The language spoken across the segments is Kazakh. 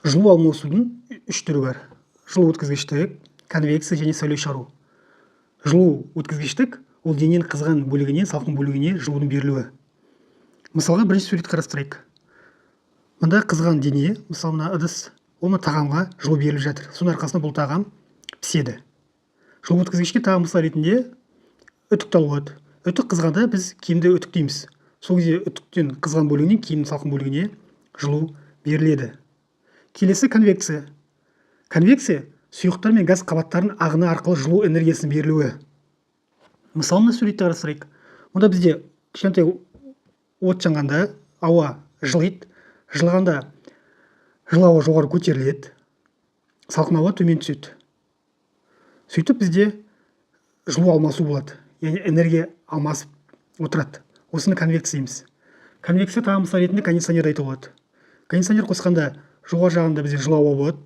Жылу алмасудың үш түрі бар. Жылу өткізгіштік, конвекция және сәуле шығару. Жылу өткізгіштік ол дененің қызған бөлігінен салқын бөлігіне жылудың берілуі. Мысалға бірінші сурет қарастырайық. Мында қызған дене, мысалы мына ыдыс, оны тағамға жылу беріліп жатыр. Соның арқасында бұл тағам піседі. Жылу өткізгішке тағы мысал ретінде үтікті алуға. Үтік қызғанда біз киімді үтіктейміз. Сол кезде үтіктен қызған бөлігінен киімнің салқын бөлігіне жылу беріледі. Келесі конвекция. Конвекция сұйықтар мен газ қабаттарының ағыны арқылы жылу энергиясының берілуі. Мысалы мына суретті қарастырайық. Мұнда бізде кішкентай от жанғанда ауа жылиды. Жылғанда жылы ауа жоғары көтеріледі, салқын ауа төмен түседі. Сөйтіп бізде жылу алмасу болады, яғни энергия алмасып отырады. Осыны конвекция дейміз. Конвекция тағы мысал ретінде кондиционерді айтуға болады. Кондиционер қосқанда жоғары жағында бізде жылы ауа болады.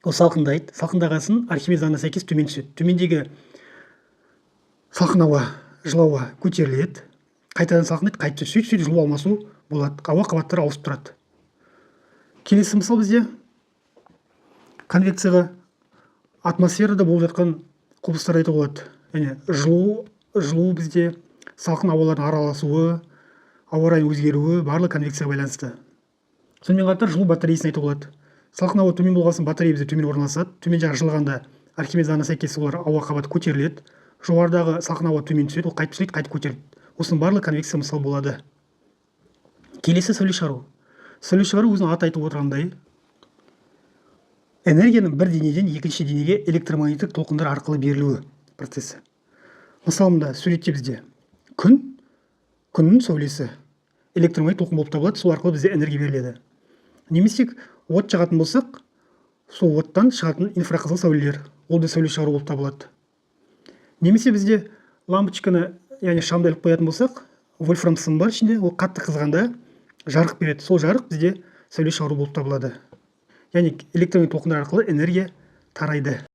Ол салқындайды. Салқындағасын Архимед заңына сәйкес төмен түседі. Төмендегі салқын ауа, жылы ауа көтеріледі, қайтадан салқындайды, қайтып түседі. Сөйтіп жылу алмасу болады. Ауа қабаттары ауысып тұрады. Келесі мысал бізде конвекцияға атмосферада болып жатқан құбылыстар айтуға болады. Яғни жылу бізде салқын ауалардың араласуы, ауа райының өзгеруі барлығы конвекцияға байланысты. Сонымен қатар жылу батареясын айтуға болады. Салқын ауа төмен болғасын батарея бізде төмен орналасады. Төмен жағы жылығанда Архимед заңына сәйкес олар ауа қабаты көтеріледі. Жоғарыдағы салқын ауа төмен түседі, ол қайтып түседі, қайтып көтеріледі. Осының барлығы конвекция мысал болады. Келесі сәуле шығару. Сәуле шығару өзінің аты айтып отырғандай энергияның бір денеден екінші денеге электромагниттік толқындар арқылы берілуі процесі. Мысалында суретте бізде күннің сәулесі электромагнит толқын болып табылады, сол арқылы бізде энергия беріледі. Немесе от жағатын болсақ, сол оттан шығатын инфрақызыл сәулелер, ол да сәуле шығару болып табылады. Немесе бізде лампочканы, яғни шамды іліп қоятын болсақ, вольфрам сым бар ішінде, ол қатты қызғанда жарық береді. Сол жарық бізде сәуле шығару болып табылады. Яғни электромагнит толқындар арқылы энергия тарайды.